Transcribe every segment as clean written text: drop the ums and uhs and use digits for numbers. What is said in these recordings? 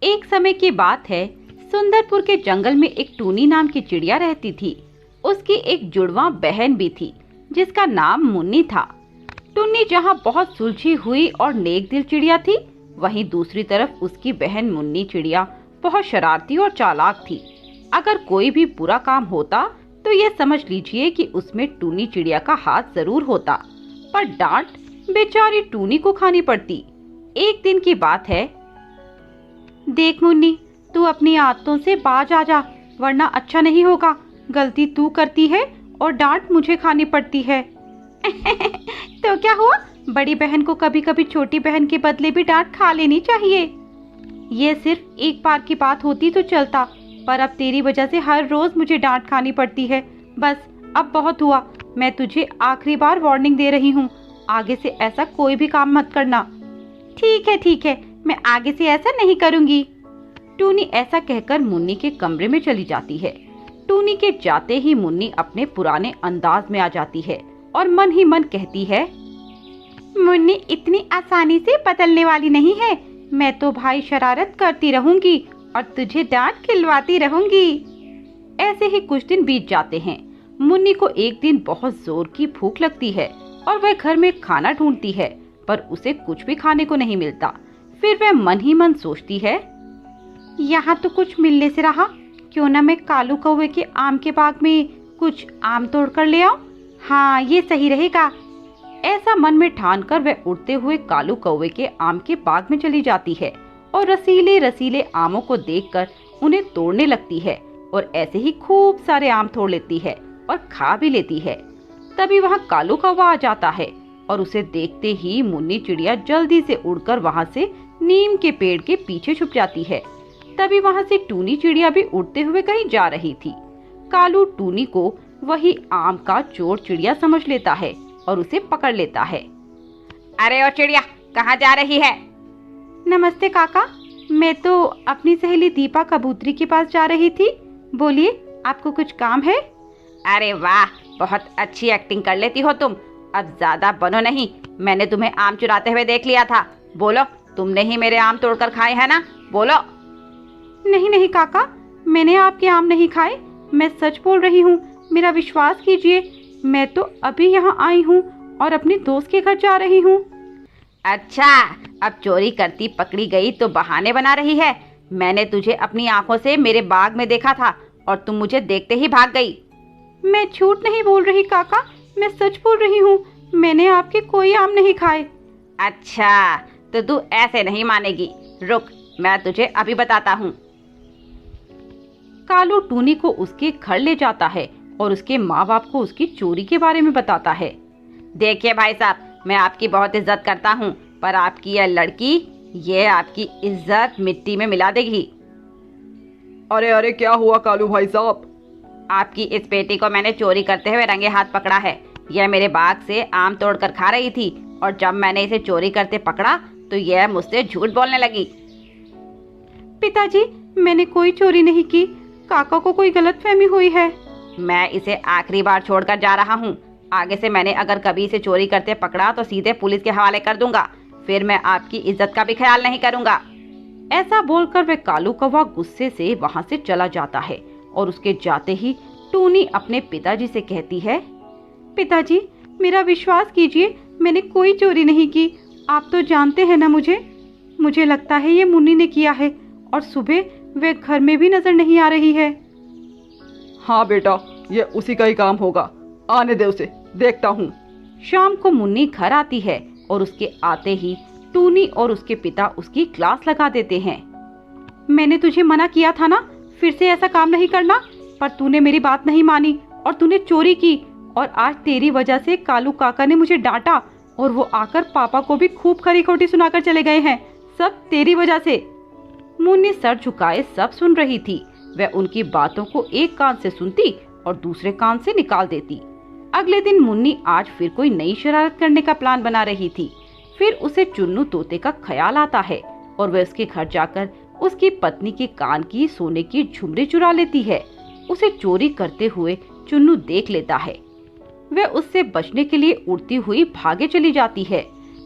एक समय की बात है, सुंदरपुर के जंगल में एक टूनी नाम की चिड़िया रहती थी। उसकी एक जुड़वा बहन भी थी जिसका नाम मुन्नी था। टुन्नी जहाँ बहुत सुलझी हुई और नेक दिल चिड़िया थी, वहीं दूसरी तरफ उसकी बहन मुन्नी चिड़िया बहुत शरारती और चालाक थी। अगर कोई भी बुरा काम होता तो ये समझ लीजिए कि उसमें टूनी चिड़िया का हाथ जरूर होता, पर डांट बेचारी टूनी को खानी पड़ती। एक दिन की बात है। देख मुन्नी, तू अपनी आदतों से बाज आ जा, वरना अच्छा नहीं होगा। गलती तू करती है और डांट मुझे खानी पड़ती है। तो क्या हुआ, बड़ी बहन को कभी कभी छोटी बहन के बदले भी डांट खा लेनी चाहिए। ये सिर्फ एक बार की बात होती तो चलता, पर अब तेरी वजह से हर रोज मुझे डांट खानी पड़ती है। बस अब बहुत हुआ, मैं तुझे आखिरी बार वार्निंग दे रही हूँ, आगे से ऐसा कोई भी काम मत करना। ठीक है, मैं आगे से ऐसा नहीं करूँगी। टूनी ऐसा कहकर मुन्नी के कमरे में चली जाती है। टूनी के जाते ही मुन्नी अपने पुराने अंदाज में आ जाती है और मन ही मन कहती है, मुन्नी इतनी आसानी से बदलने वाली नहीं है। मैं तो भाई शरारत करती रहूंगी और तुझे डांट खिलवाती रहूंगी। ऐसे ही कुछ दिन बीत जाते हैं। मुन्नी को एक दिन बहुत जोर की भूख लगती है और वह घर में खाना ढूंढती है, पर उसे कुछ भी खाने को नहीं मिलता। फिर वह मन ही मन सोचती है, यहाँ तो कुछ मिलने से रहा, क्यों ना मैं कालू कौवे के आम के बाग में कुछ आम तोड़ कर ले आऊं। हाँ, ये सही रहेगा। ऐसा मन में ठान कर वह उड़ते हुए कालू कौवे के आम के बाग में चली जाती है और रसीले रसीले आमों को देखकर उन्हें तोड़ने लगती है और ऐसे ही खूब सारे आम तोड़ लेती है और खा भी लेती है। तभी वहाँ कालू कौवा आ जाता है और उसे देखते ही मुन्नी चिड़िया जल्दी से उड़कर वहाँ से नीम के पेड़ के पीछे छुप जाती है। तभी वहाँ से टूनी चिड़िया भी उड़ते हुए कहीं जा रही थी। कालू टूनी को वही आम का चोर चिड़िया समझ लेता है और उसे पकड़ लेता है। अरे ओ चिड़िया, कहाँ जा रही है? नमस्ते काका, मैं तो अपनी सहेली दीपा कबूतरी के पास जा रही थी। बोलिए, आपको कुछ काम है? अरे वाह, बहुत अच्छी एक्टिंग कर लेती हो तुम। अब ज्यादा बनो नहीं, मैंने तुम्हें आम चुराते हुए देख लिया था। बोलो, तुमने ही मेरे आम तोड़कर खाए हैं ना? बोलो। नहीं काका, मैंने आपके आम नहीं खाए, मैं सच बोल रही हूँ, मेरा विश्वास कीजिए। मैं तो अभी यहाँ आई हूँ और अपने दोस्त के घर जा रही हूँ। अच्छा, अब चोरी करती पकड़ी गई तो बहाने बना रही है। मैंने तुझे अपनी आंखों से मेरे बाग में देखा था और तुम मुझे देखते ही भाग गई। मैं झूठ नहीं बोल रही काका, मैं सच बोल रही हूँ, मैंने आपके कोई आम नहीं खाए। अच्छा, तो तू ऐसे नहीं मानेगी, रुक, मैं तुझे अभी बताता हूँ। कालू टूनी को उसके घर ले जाता है और उसके माँ बाप को उसकी चोरी के बारे में बताता है। देखिए भाई साहब, मैं आपकी बहुत इज्जत करता हूँ, पर आपकी यह लड़की, ये आपकी इज्जत मिट्टी में मिला देगी। अरे क्या हुआ कालू भाई साहब? आपकी इस बेटी को मैंने चोरी करते हुए रंगे हाथ पकड़ा है। यह मेरे बाग से आम तोड़कर खा रही थी और जब मैंने इसे चोरी करते पकड़ा तो यह मुझसे झूठ बोलने लगी। पिताजी, मैंने कोई चोरी नहीं की, काका को कोई गलतफहमी हुई है। मैं इसे आखिरी बार छोड़कर जा रहा हूँ। आगे से मैंने अगर कभी इसे चोरी करते पकड़ा तो सीधे पुलिस के हवाले कर दूंगा। फिर मैं आपकी इज्जत का भी ख्याल नहीं करूंगा। ऐसा बोलकर वह कालू कौवा गुस्से से वहाँ से चला जाता है और उसके जाते ही टूनी अपने पिताजी से कहती है, पिताजी, मेरा विश्वास कीजिए, मैंने कोई चोरी नहीं की। आप तो जानते हैं ना मुझे लगता है ये मुन्नी ने किया है और सुबह वह घर में भी नजर नहीं आ रही है। हाँ बेटा, ये उसी का ही काम होगा, आने दे उसे, देखता हूँ। शाम को मुन्नी घर आती है और उसके आते ही टूनी और उसके पिता उसकी क्लास लगा देते हैं। मैंने तुझे मना किया था ना, फिर से ऐसा काम नहीं करना, पर तूने मेरी बात नहीं मानी और तूने चोरी की और आज तेरी वजह से कालू काका ने मुझे डांटा और वो आकर पापा को भी खूब खरी खोटी सुनाकर चले गए हैं। सब तेरी वजह से। मुन्नी सर झुकाए सब सुन रही थी। वह उनकी बातों को एक कान से सुनती और दूसरे कान से निकाल देती। अगले दिन मुन्नी आज फिर कोई नई शरारत करने का प्लान बना रही थी। फिर उसे चुन्नू तोते का ख्याल आता है और वह उसके घर जाकर उसकी पत्नी के कान की सोने की झुमरी चुरा लेती है। उसे चोरी करते हुए चुन्नू देख लेता है। वह उससे बचने के लिए उड़ती हुई भागे चली जाती है।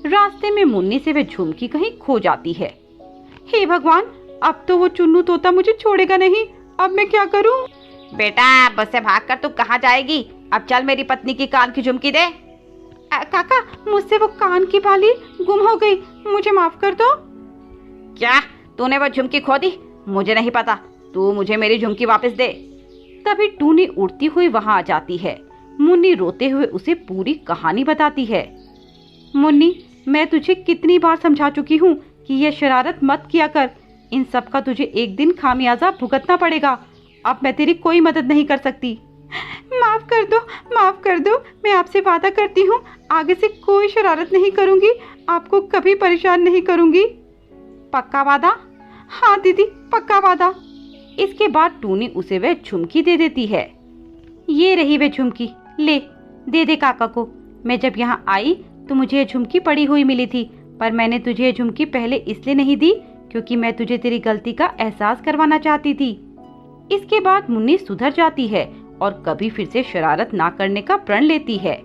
रास्ते में मुन्नी से वह झुमकी कहीं खो जाती है। हे भगवान, अब तो वो चुन्नू तोता मुझे छोड़ेगा नहीं। अब मैं क्या करूं? बेटा बस से भागकर तू कहाँ जाएगी? अब चल मेरी पत्नी की कान की झुमकी दे। काका, मुझसे वो कान की बाली गुम हो गई, मुझे माफ कर दो। क्या तूने वो झुमकी खो दी? मुझे नहीं पता, तू मुझे मेरी झुमकी वापस दे। तभी टूनी उड़ती हुई वहां आ जाती है। मुन्नी रोते हुए उसे पूरी कहानी बताती है। मुन्नी, मैं तुझे कितनी बार समझा चुकी हूँ कि यह शरारत मत किया कर। इन सब का तुझे एक दिन खामियाजा भुगतना पड़ेगा। अब मैं तेरी कोई मदद नहीं कर सकती। माफ कर दो, माफ कर दो। मैं आपसे वादा करती हूँ आगे से कोई शरारत नहीं करूँगी, आपको कभी परेशान नहीं करूँगी। पक्का वादा? हाँ दीदी, पक्का वादा। इसके बाद टूनी उसे वह झुमकी दे देती है। ये रही वह झुमकी, ले दे दे काका को। मैं जब यहाँ आई तो मुझे यह झुमकी पड़ी हुई मिली थी, पर मैंने तुझे यह झुमकी पहले इसलिए नहीं दी क्योंकि मैं तुझे तेरी गलती का एहसास करवाना चाहती थी। इसके बाद मुन्नी सुधर जाती है और कभी फिर से शरारत ना करने का प्रण लेती है।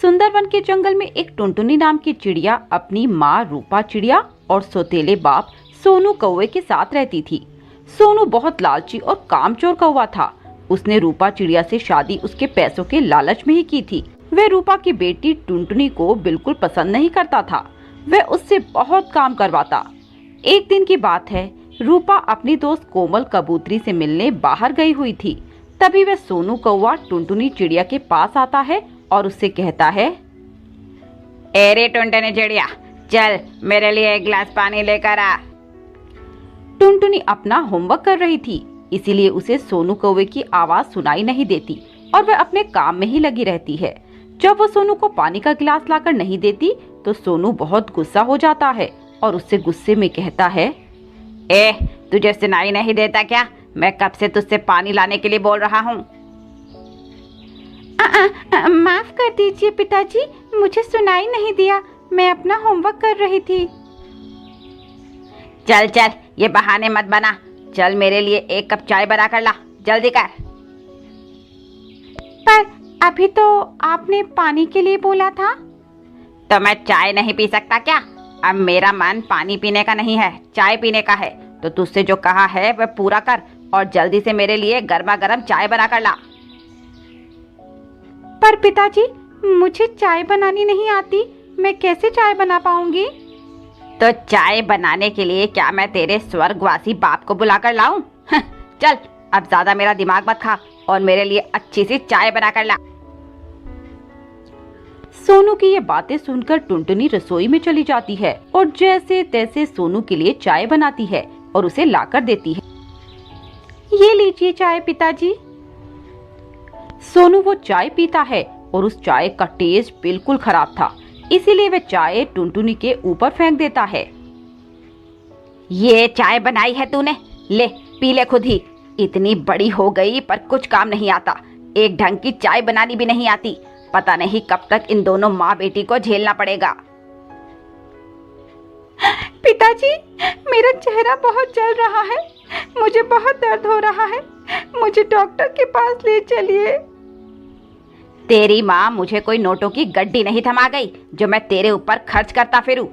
सुंदरवन के जंगल में एक टुनटुनी नाम की चिड़िया अपनी माँ रूपा चिड़िया और सौतेले बाप सोनू कौवे के साथ रहती थी। सोनू बहुत लालची और कामचोर कौवा था। उसने रूपा चिड़िया से शादी उसके पैसों के लालच में ही की थी। वह रूपा की बेटी टुनटुनी को बिल्कुल पसंद नहीं करता था। वह उससे बहुत काम करवाता। एक दिन की बात है, रूपा अपनी दोस्त कोमल कबूतरी से मिलने बाहर गई हुई थी। तभी वह सोनू कौवा टुनटुनी चिड़िया के पास आता है और उससे कहता है, अरे टुनटुनी चिड़िया, चल मेरे लिए एक गिलास पानी लेकर आ। टुनटुनी अपना होमवर्क कर रही थी, इसीलिए उसे सोनू कौवे की आवाज सुनाई नहीं देती और वह अपने काम में ही लगी रहती है। जब वो सोनू को पानी का गिलास लाकर नहीं देती तो सोनू बहुत गुस्सा हो जाता है और उससे गुस्से में कहता है, ए तुझे सुनाई नहीं देता क्या? मैं कब से तुझसे पानी लाने के लिए बोल रहा हूँ। माफ कर दीजिए पिताजी, मुझे सुनाई नहीं दिया, मैं अपना होमवर्क कर रही थी। चल चल, ये बहाने मत बना। चल मेरे लिए एक कप चाय बना कर ला, जल्दी कर। पर अभी तो आपने पानी के लिए बोला था। तो मैं चाय नहीं पी सकता क्या? अब मेरा मन पानी पीने का नहीं है, चाय पीने का है। तो तुझसे जो कहा है वह पूरा कर और जल्दी से मेरे लिए गर्मा गर्म चाय बना कर ला। पर पिताजी, मुझे चाय बनानी नहीं आती, मैं कैसे चाय बना पाऊंगी? तो चाय बनाने के लिए क्या मैं तेरे स्वर्गवासी बाप को बुला कर लाऊं? चल अब ज्यादा मेरा दिमाग मत खा और मेरे लिए अच्छी सी चाय बना कर ला। सोनू की ये बातें सुनकर टुनटुनी रसोई में चली जाती है और जैसे तैसे सोनू के लिए चाय बनाती है और उसे लाकर देती है। ये लीजिए चाय पिताजी। सोनू वो चाय पीता है और उस चाय का टेस्ट बिल्कुल खराब था, इसीलिए वह चाय टुनटुनी के ऊपर फेंक देता है। ये चाय बनाई है तूने, ले पी ले खुद ही। इतनी बड़ी हो गई पर कुछ काम नहीं आता, एक ढंग की चाय बनानी भी नहीं आती। पता नहीं कब तक इन दोनों माँ बेटी को झेलना पड़ेगा। पिताजी, मेरा चेहरा बहुत जल रहा है, मुझे बहुत दर्द हो रहा है, मुझे डॉक्टर के पास ले चलिए। तेरी माँ मुझे कोई नोटों की गड्डी नहीं थमा गई जो मैं तेरे ऊपर खर्च करता फिरूं।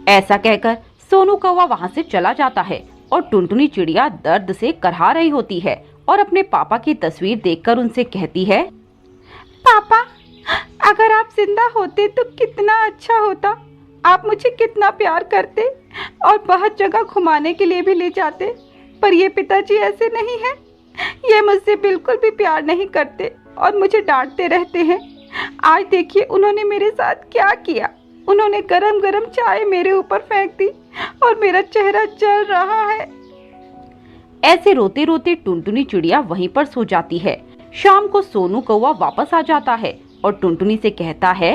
ऐसा कहकर सोनू कौवा वहां से चला जाता है और टुनटुनी चिड़िया दर्द से करहा रही होती है और अपने पापा की तस्वीर देखकर उनसे कहती है, पापा, अगर आप जिंदा होते तो कितना अच्छा होता। आप मुझे कितना प्यार करते और बहुत जगह घुमाने के लिए भी ले जाते, पर ये पिताजी ऐसे नहीं हैं। ये मुझसे बिल्कुल भी प्यार नहीं करते और मुझे डांटते रहते हैं। आज देखिए उन्होंने मेरे साथ क्या किया। उन्होंने गरम गरम चाय मेरे ऊपर फेंक दी और मेरा चेहरा जल रहा है। ऐसे रोते रोते टुनटुनी चिड़िया वहीं पर सो जाती है। शाम को सोनू कौवा वापस आ जाता है और टुनटुनी से कहता है,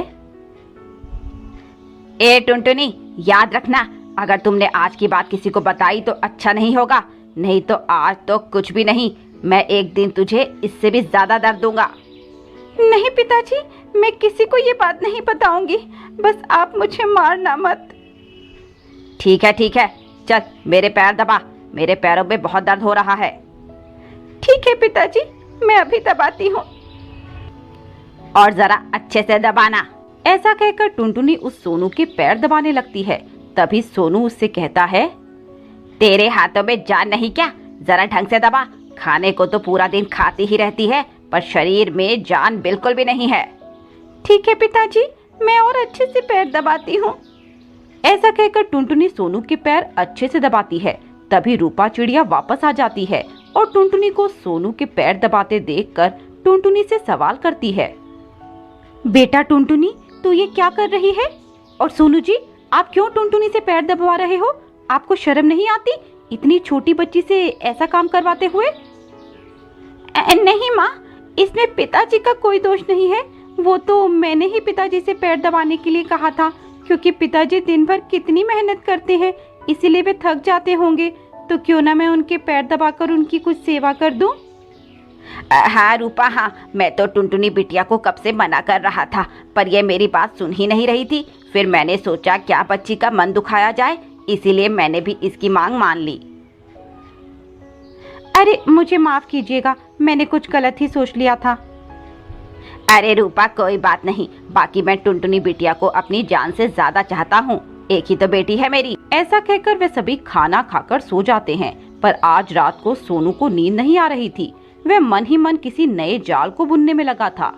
ए टुनटुनी, याद रखना, अगर तुमने आज की बात किसी को बताई तो अच्छा नहीं होगा, नहीं तो आज तो कुछ भी नहीं, मैं एक दिन तुझे इससे भी ज्यादा दर्द दूंगा। नहीं पिताजी, मैं किसी को ये बात नहीं बताऊंगी, बस आप मुझे मारना मत। ठीक है, चल मेरे पैर दबा, मेरे पैरों में बहुत दर्द हो रहा है। ठीक है पिताजी, मैं अभी दबाती हूँ। और जरा अच्छे से दबाना। ऐसा कहकर टुनटुनी उस सोनू के पैर दबाने लगती है। तभी सोनू उससे कहता है, तेरे हाथों में जान नहीं क्या? जरा ढंग से दबा। खाने को तो पूरा दिन खाती ही रहती है, पर शरीर में जान बिल्कुल भी नहीं है। ठीक है पिताजी, मैं और अच्छे से पैर दबाती हूँ। ऐसा कहकर टुनटुनी सोनू के पैर अच्छे से दबाती है। तभी रूपा चिड़िया वापस आ जाती है और टुनटुनी को सोनू के पैर दबाते देखकर टुनटुनी से सवाल करती है। बेटा टुनटुनी, तू ये क्या कर रही है? और सोनू जी, आप क्यों टुनटुनी से पैर दबवा रहे हो? आपको शर्म नहीं आती इतनी छोटी बच्ची से ऐसा काम करवाते हुए? नहीं माँ, इसमें पिताजी का कोई दोष नहीं है। वो तो मैंने ही पिताजी से पैर दबाने के लिए कहा था, क्योंकि पिताजी दिन भर कितनी मेहनत करते हैं, इसीलिए वे थक जाते होंगे। तो क्यों ना मैं उनके पैर दबाकर उनकी कुछ सेवा कर दूं? हाँ रूपा, हाँ, मैं तो टुनटुनी बिटिया को कब से मना कर रहा था, पर ये मेरी बात सुन ही नहीं रही थी। फिर मैंने सोचा क्या बच्ची का मन दुखाया जाए, इसीलिए मैंने भी इसकी मांग मान ली। अरे मुझे माफ कीजिएगा, मैंने कुछ गलत ही सोच लिया था। अरे रूपा, कोई बात नहीं। बाकी मैं टुनटुनी बिटिया को अपनी जान से ज्यादा चाहता हूँ, एक ही तो बेटी है मेरी। ऐसा कहकर वे सभी खाना खाकर सो जाते हैं। पर आज रात को सोनू को नींद नहीं आ रही थी। वह मन ही मन किसी नए जाल को बुनने में लगा था।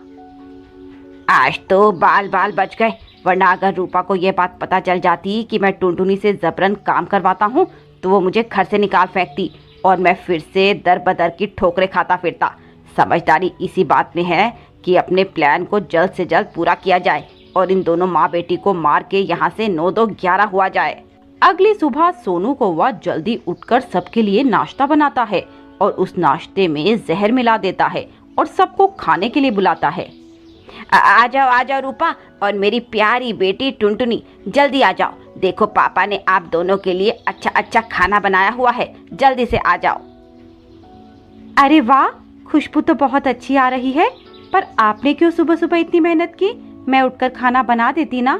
आज तो बाल बाल बच गए, वरना अगर रूपा को यह बात पता चल जाती कि मैं टुनटुनी से जबरन काम करवाता हूँ तो वो मुझे घर से निकाल फेंकती और मैं फिर से दर बदर की ठोकरें खाता फिरता। समझदारी इसी बात में है कि अपने प्लान को जल्द से जल्द पूरा किया जाए और इन दोनों माँ बेटी को मार के यहाँ से 9-2-11 हुआ जाए। अगली सुबह सोनू कौवा जल्दी उठकर सबके लिए नाश्ता बनाता है और उस नाश्ते में जहर मिला देता है और सबको खाने के लिए बुलाता है। आ जाओ रूपा और मेरी प्यारी बेटी टुनटुनी, जल्दी आ जाओ। देखो पापा ने आप दोनों के लिए अच्छा अच्छा खाना बनाया हुआ है, जल्दी से आ जाओ। अरे वाह, खुशबू तो बहुत अच्छी आ रही है। पर आपने क्यों सुबह सुबह इतनी मेहनत की? मैं उठकर खाना बना देती ना।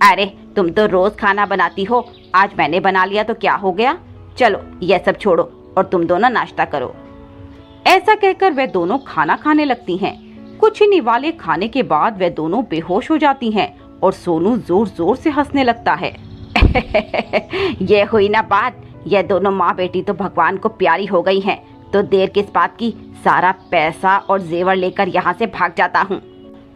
अरे तुम तो रोज खाना बनाती हो, आज मैंने बना लिया तो क्या हो गया। चलो यह सब छोड़ो और तुम दोनों नाश्ता करो। ऐसा कहकर वे दोनों खाना खाने लगती हैं। कुछ ही निवाले खाने के बाद वे दोनों बेहोश हो जाती हैं और सोनू जोर जोर से हंसने लगता है। ये हुई ना बात, ये दोनों माँ बेटी तो भगवान को प्यारी हो गई हैं, तो देर किस बात की, सारा पैसा और जेवर लेकर यहाँ से भाग जाता हूँ।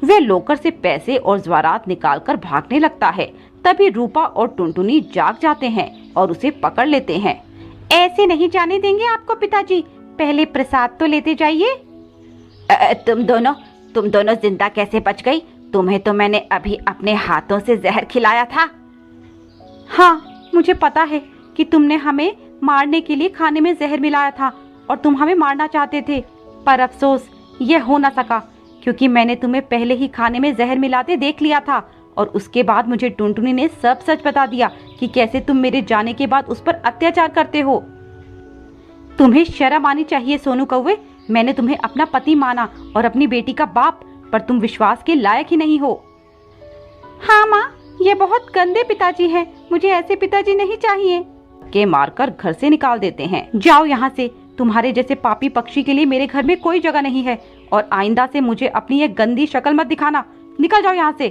वे लोकर से पैसे और ज़वारात निकालकर भागने लगता है। तभी रूपा और टुनटुनी जाग जाते हैं और उसे पकड़ लेते हैं। ऐसे नहीं जाने देंगे आपको पिताजी, पहले प्रसाद तो लेते जाइए। तुम दोनों जिंदा कैसे बच गई? तुम्हें तो मैंने अभी अपने हाथों से जहर खिलाया था। हाँ, मुझे पता है कि तुमने हमें मारने के लिए खाने में जहर मिलाया था और तुम हमें मारना चाहते थे, पर अफसोस यह हो ना सका, क्योंकि मैंने तुम्हें पहले ही खाने में जहर मिलाते देख लिया था और उसके बाद मुझे टुनटुनी ने सब सच बता दिया कि कैसे तुम मेरे जाने के बाद उस पर अत्याचार करते हो। तुम्हें शर्म आनी चाहिए सोनू कौवे, मैंने तुम्हें अपना पति माना और अपनी बेटी का बाप, पर तुम विश्वास के लायक ही नहीं हो। हाँ माँ, ये बहुत गंदे पिताजी हैं, मुझे ऐसे पिताजी नहीं चाहिए। के मारकर घर से निकाल देते हैं। जाओ यहाँ से, तुम्हारे जैसे पापी पक्षी के लिए मेरे घर में कोई जगह नहीं है और आइंदा से मुझे अपनी ये गंदी शक्ल मत दिखाना। निकल जाओ यहाँ से।